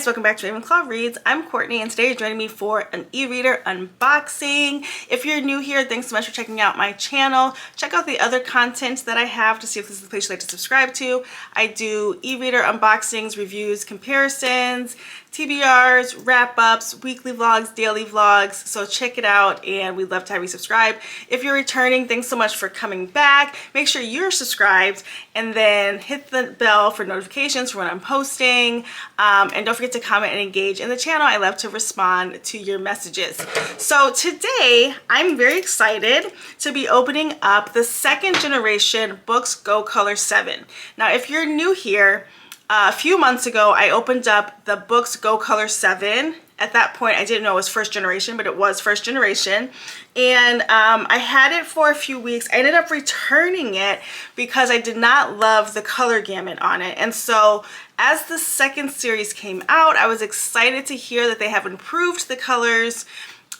welcome back to Ravenclaw Reads. I'm Courtney and today you're joining me for an e-reader unboxing. If you're new here, thanks so much for checking out my channel. Check out the other content that I have to see if this is the place you'd like to subscribe to. I do e-reader unboxings, reviews, comparisons, TBRs, wrap-ups, weekly vlogs, daily vlogs, so check it out and we'd love to have you subscribe. If you're returning, thanks so much for coming back. Make sure you're subscribed and then hit the bell for notifications for when I'm posting. And don't forget to comment and engage in the channel. I love to respond to your messages. So today, I'm very excited to be opening up the second generation Boox Go Color 7. Now, if you're new here, a few months ago, I opened up the Boox Go Color 7. At that point, I didn't know it was first generation, but it was first generation. And I had it for a few weeks. I ended up returning it because I did not love the color gamut on it. And so as the second series came out, I was excited to hear that they have improved the colors.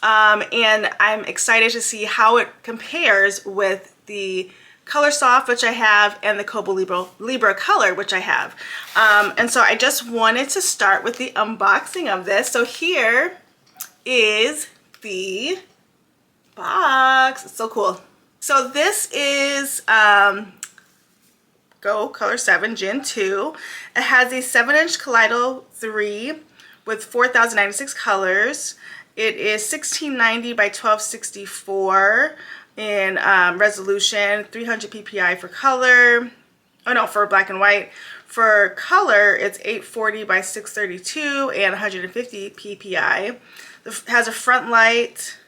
And I'm excited to see how it compares with the Color Soft, which I have, and the Kobo Libra Color, which I have. And so I just wanted to start with the unboxing of this. So here is the box. It's so cool. So this is Go Color 7 Gen 2. It has a 7-inch Kaleido 3 with 4,096 colors. It is 1690 by 1264 in resolution, 300 ppi for color. Oh no, for black and white. For color, it's 840 by 632 and 150 ppi. It has a front light.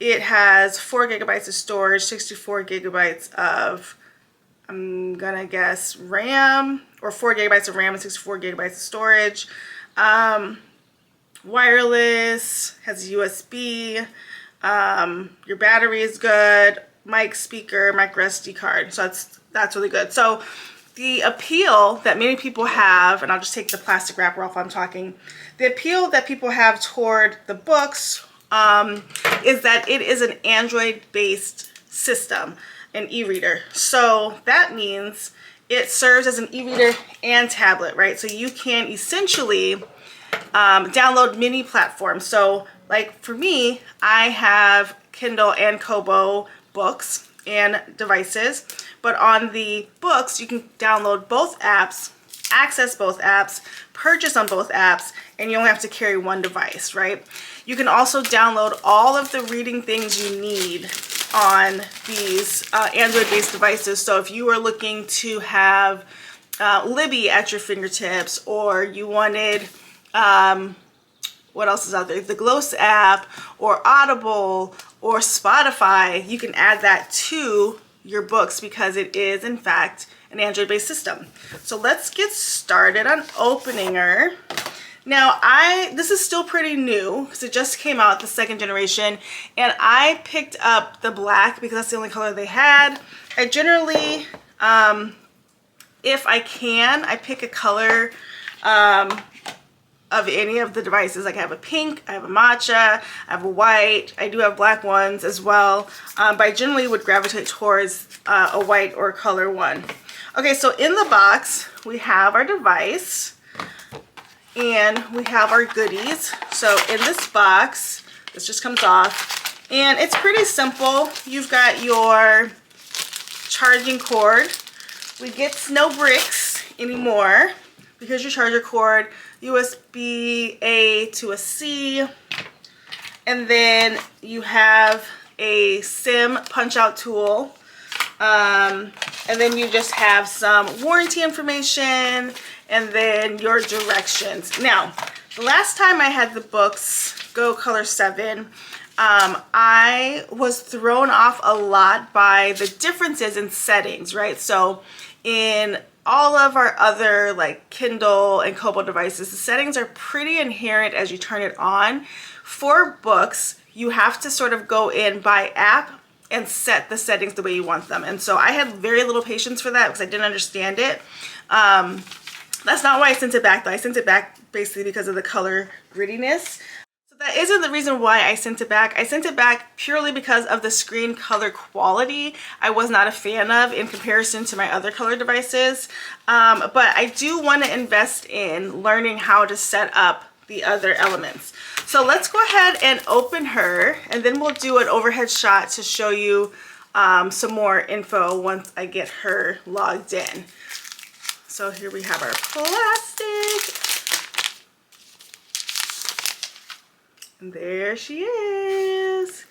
It has 4 gigabytes of storage, 64 gigabytes of, I'm gonna guess, RAM, or 4 gigabytes of RAM and 64 gigabytes of storage. Wireless, has USB. Your battery is good, mic, speaker, micro SD card, so that's really good. So the appeal that many people have, and I'll just take the plastic wrapper off while I'm talking, the appeal that people have toward the books is that it is an Android-based system, an e-reader. So that means it serves as an e-reader and tablet, right? So you can essentially download many platforms. So like for me, I have Kindle and Kobo books and devices, but on the books, you can download both apps, access both apps, purchase on both apps, and you only have to carry one device, right? You can also download all of the reading things you need on these Android-based devices. So if you are looking to have Libby at your fingertips, or you wanted what else is out there? The Gloss app, or Audible, or Spotify, you can add that to your books because it is, in fact, an Android-based system. So let's get started on opening her. Now, this is still pretty new because it just came out, the second generation, and I picked up the black because that's the only color they had. I generally, if I can, I pick a color of any of the devices. Like I have a pink, I have a matcha, I have a white, I do have black ones as well, but I generally would gravitate towards a white or color one. Okay, so in the box we have our device and we have our goodies. So in this box, this just comes off and it's pretty simple. You've got your charging cord. We get no bricks anymore because your charger cord, USB-A to a C, and then you have a SIM punch-out tool, and then you just have some warranty information, and then your directions. Now, the last time I had the Boox Go Color 7, I was thrown off a lot by the differences in settings, right? So in all of our other like Kindle and Kobo devices, the settings are pretty inherent as you turn it on. For books, you have to sort of go in by app and set the settings the way you want them. And so I had very little patience for that because I didn't understand it. That's not why I sent it back though. I sent it back basically because of the color grittiness. So That isn't the reason why I sent it back. I sent it back purely because of the screen color quality. I was not a fan of in comparison to my other color devices. But I do want to invest in learning how to set up the other elements. So let's go ahead and open her, and then we'll do an overhead shot to show you some more info once I get her logged in. So here we have our plastic. And there she is.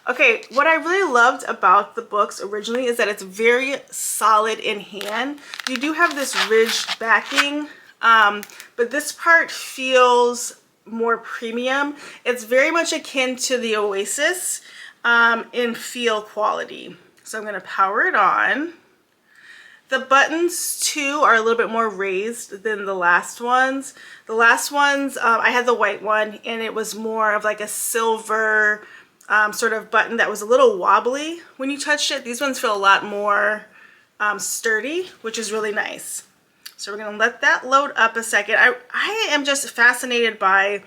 Okay, what I really loved about the Boox originally is that it's very solid in hand. You do have this ridged backing, but this part feels more premium. It's very much akin to the Oasis in feel quality. So I'm going to power it on. The buttons too are a little bit more raised than the last ones. The last ones, I had the white one, and it was more of like a silver sort of button that was a little wobbly when you touched it. These ones feel a lot more sturdy, which is really nice. So we're gonna let that load up a second. I am just fascinated by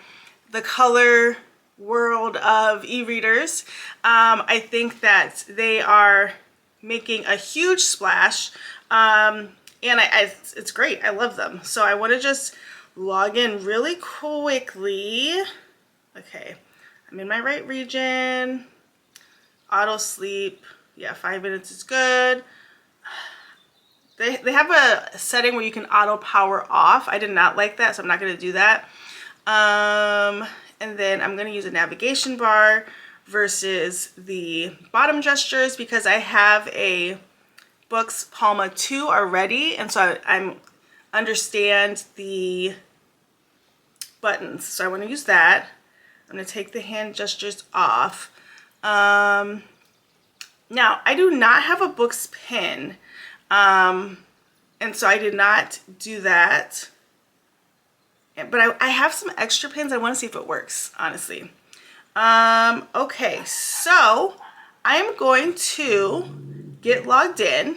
the color world of e-readers. I think that they are making a huge splash. And it's great. I love them. So I want to just log in really quickly. Okay, I'm in my right region. Auto sleep. Yeah, 5 minutes is good. They have a setting where you can auto power off. I did not like that, so I'm not going to do that. And then I'm going to use a navigation bar versus the bottom gestures because I have a Boox Palma 2 already, and so I understand the buttons. So I want to use that. I'm going to take the hand gestures off. Now, I do not have a Boox pin, and so I did not do that. But I have some extra pins. I want to see if it works, honestly. Okay, so I'm going to get logged in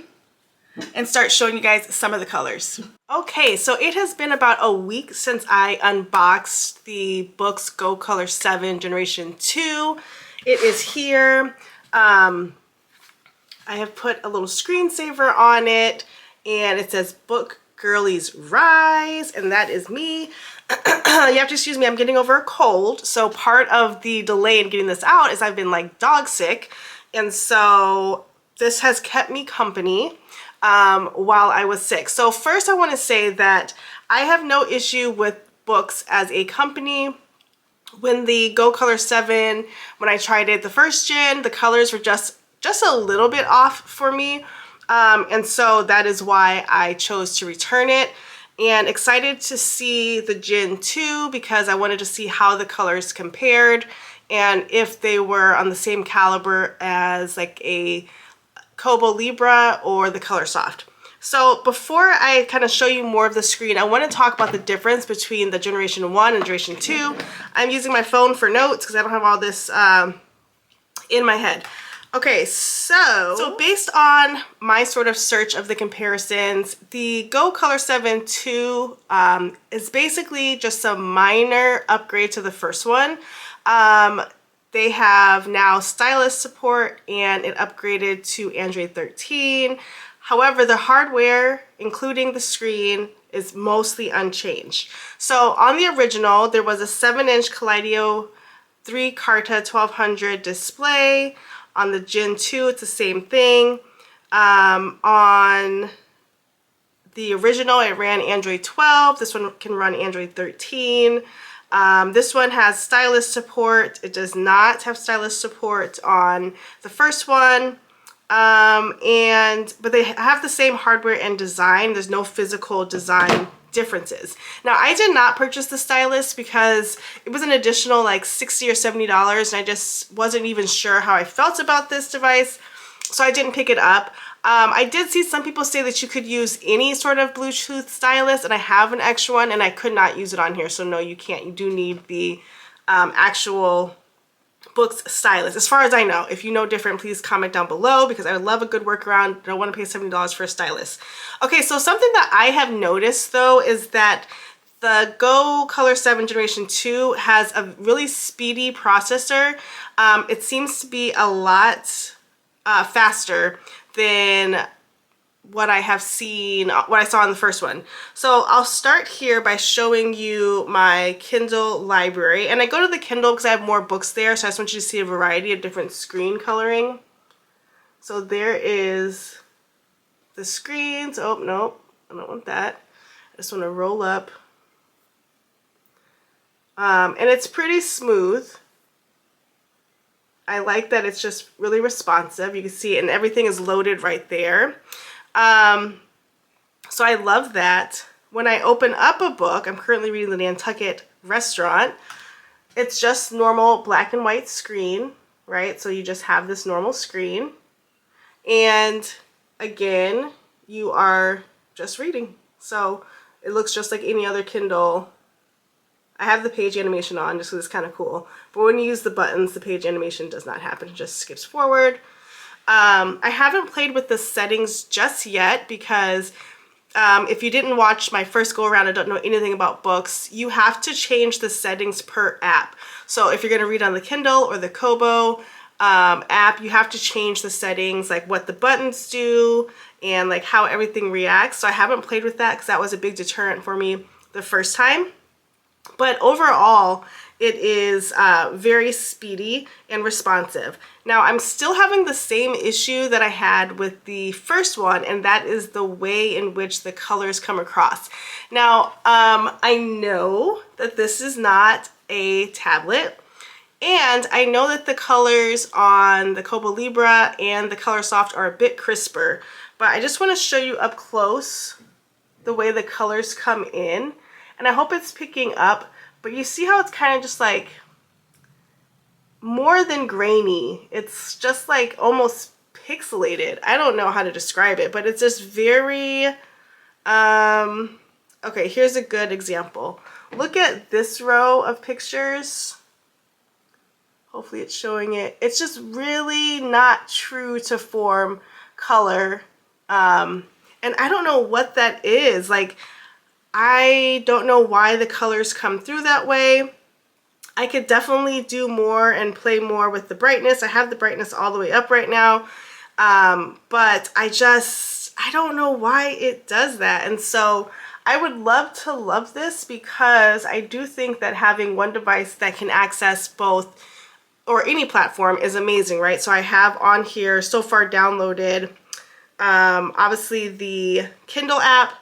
and start showing you guys some of the colors. Okay, so it has been about a week since I unboxed the Boox Go Color 7 Generation 2. It is here. I have put a little screensaver on it, and it says Book Girlies Rise, and that is me. You have to excuse me, I'm getting over a cold, so part of the delay in getting this out is I've been like dog sick, and so this has kept me company while I was sick. So first I want to say that I have no issue with Boox as a company. When the Go Color 7, when I tried it the first gen, the colors were just a little bit off for me, and so that is why I chose to return it. And excited to see the Gen 2 because I wanted to see how the colors compared and if they were on the same caliber as like a Kobo Libra or the Color Soft. So before I kind of show you more of the screen, I want to talk about the difference between the Generation 1 and Generation 2. I'm using my phone for notes because I don't have all this in my head. Okay, so based on my sort of search of the comparisons, the Go Color 7 2 is basically just a minor upgrade to the first one. They have now stylus support and it upgraded to Android 13. However, the hardware, including the screen, is mostly unchanged. So on the original, there was a 7-inch Kaleido 3 Carta 1200 display. On the Gen 2, it's the same thing. On the original, it ran Android 12. This one can run Android 13. This one has stylus support. It does not have stylus support on the first one. But they have the same hardware and design. There's no physical design differences. Now, I did not purchase the stylus because it was an additional like $60 or $70, and I just wasn't even sure how I felt about this device, so I didn't pick it up. I did see some people say that you could use any sort of Bluetooth stylus, and I have an extra one, and I could not use it on here, so no, you can't. You do need the actual Boox stylus, as far as I know. If you know different, please comment down below because I would love a good workaround. I don't want to pay $70 for a stylus. Okay, so something that I have noticed though is that The Go Color 7 Generation 2 has a really speedy processor. It seems to be a lot faster than what I have seen, what I saw in the first one. So I'll start here by showing you my Kindle library. And I go to the Kindle because I have more books there, so I just want you to see a variety of different screen coloring. So there is the screens. Oh, no, I don't want that. I just want to roll up. And it's pretty smooth. I like that it's just really responsive. You can see it, and everything is loaded right there. So I love that. When I open up a book, I'm currently reading The Nantucket Restaurant. It's just normal black and white screen, right? So you just have this normal screen. And again, you are just reading. So it looks just like any other Kindle. I have the page animation on just because it's kind of cool. But when you use the buttons, the page animation does not happen. It just skips forward. I haven't played with the settings just yet because if you didn't watch my first go around and don't know anything about books, you have to change the settings per app. So if you're going to read on the Kindle or the Kobo app, you have to change the settings, like what the buttons do and like how everything reacts. So I haven't played with that because that was a big deterrent for me the first time. But overall, it is very speedy and responsive. Now, I'm still having the same issue that I had with the first one, and that is the way in which the colors come across. Now, I know that this is not a tablet, and I know that the colors on the Kobo Libra and the Color Soft are a bit crisper, but I just want to show you up close the way the colors come in. And I hope it's picking up, but you see how it's kind of just like more than grainy. It's just like almost pixelated. I don't know how to describe it, but it's just very, okay, here's a good example. Look at this row of pictures. Hopefully it's showing it. It's just really not true to form color. And I don't know what that is. Like, I don't know why the colors come through that way. I could definitely do more and play more with the brightness. I have the brightness all the way up right now, but I don't know why it does that. And so I would love this because I do think that having one device that can access both or any platform is amazing, right? So I have on here so far downloaded, obviously the Kindle app,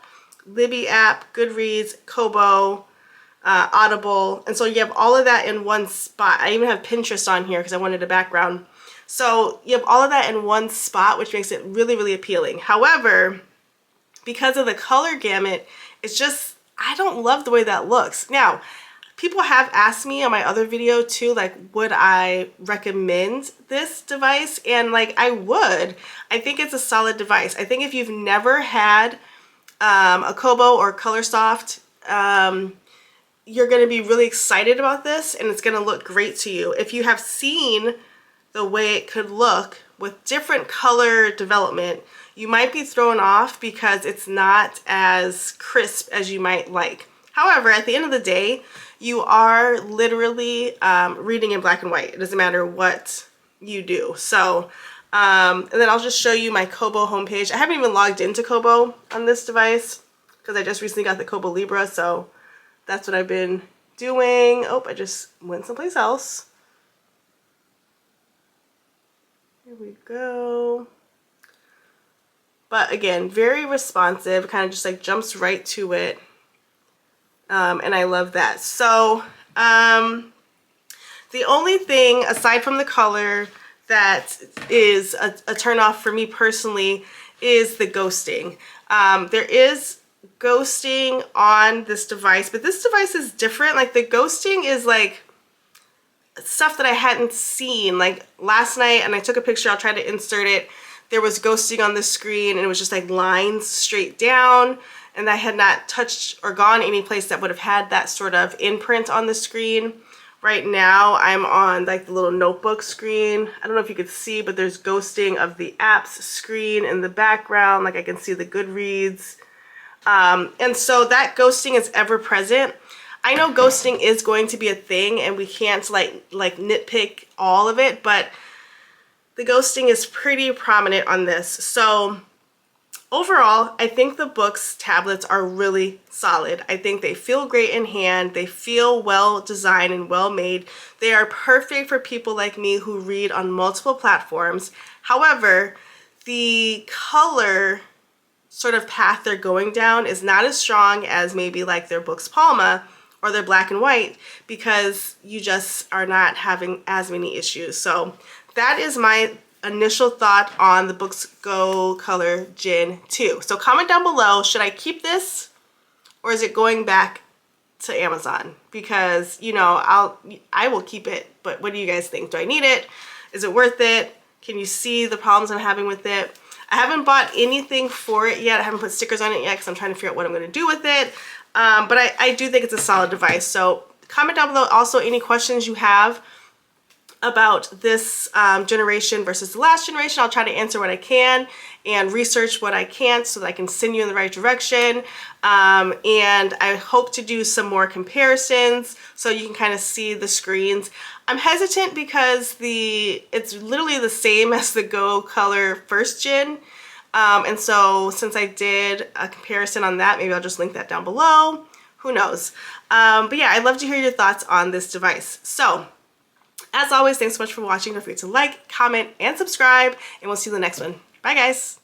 Libby app, Goodreads, Kobo, Audible, and so you have all of that in one spot. I even have Pinterest on here because I wanted a background. So you have all of that in one spot, which makes it really, really appealing. However, because of the color gamut, it's just, I don't love the way that looks. Now, people have asked me on my other video too, like, would I recommend this device? And like, I would. I think it's a solid device. I think if you've never had a Kobo or Color Soft, you're going to be really excited about this and it's going to look great to you. If you have seen the way it could look with different color development, you might be thrown off because it's not as crisp as you might like. However, at the end of the day, you are literally reading in black and white. It doesn't matter what you do. So, and then I'll just show you my Kobo homepage. I haven't even logged into Kobo on this device because I just recently got the Kobo Libra, so that's what I've been doing. Oh, I just went someplace else. Here we go. But again, very responsive, kind of just like jumps right to it. And I love that. So the only thing aside from the color that is a turn off for me personally is the ghosting. There is ghosting on this device, but this device is different. Like, the ghosting is like stuff that I hadn't seen. Like last night, and I took a picture, I'll try to insert it, there was ghosting on the screen and it was just like lines straight down, and I had not touched or gone any place that would have had that sort of imprint on the screen. Right now I'm on like the little notebook screen. I don't know if you could see, but there's ghosting of the apps screen in the background. Like, I can see the Goodreads And so that ghosting is ever present. I know ghosting is going to be a thing and we can't like nitpick all of it, but the ghosting is pretty prominent on this. So overall, I think the Boox tablets are really solid. I think they feel great in hand. They feel well designed and well made. They are perfect for people like me who read on multiple platforms. However, the color sort of path they're going down is not as strong as maybe like their Boox Palma or their black and white, because you just are not having as many issues. So that is my initial thought on the Boox Go Color Gen 2. So comment down below, should I keep this or is it going back to Amazon? Because, you know, I will keep it, but what do you guys think? Do I need it? Is it worth it? Can you see the problems I'm having with it? I haven't bought anything for it yet. I haven't put stickers on it yet because I'm trying to figure out what I'm going to do with it. But I do think it's a solid device. So comment down below also any questions you have about this generation versus the last generation. I'll try to answer what I can and research what I can so that I can send you in the right direction. And I hope to do some more comparisons so you can kind of see the screens. I'm hesitant because it's literally the same as the Go Color first gen. And so since I did a comparison on that, maybe I'll just link that down below. Who knows? But yeah, I'd love to hear your thoughts on this device. So as always, thanks so much for watching. Don't forget to like, comment, and subscribe, and we'll see you in the next one. Bye, guys.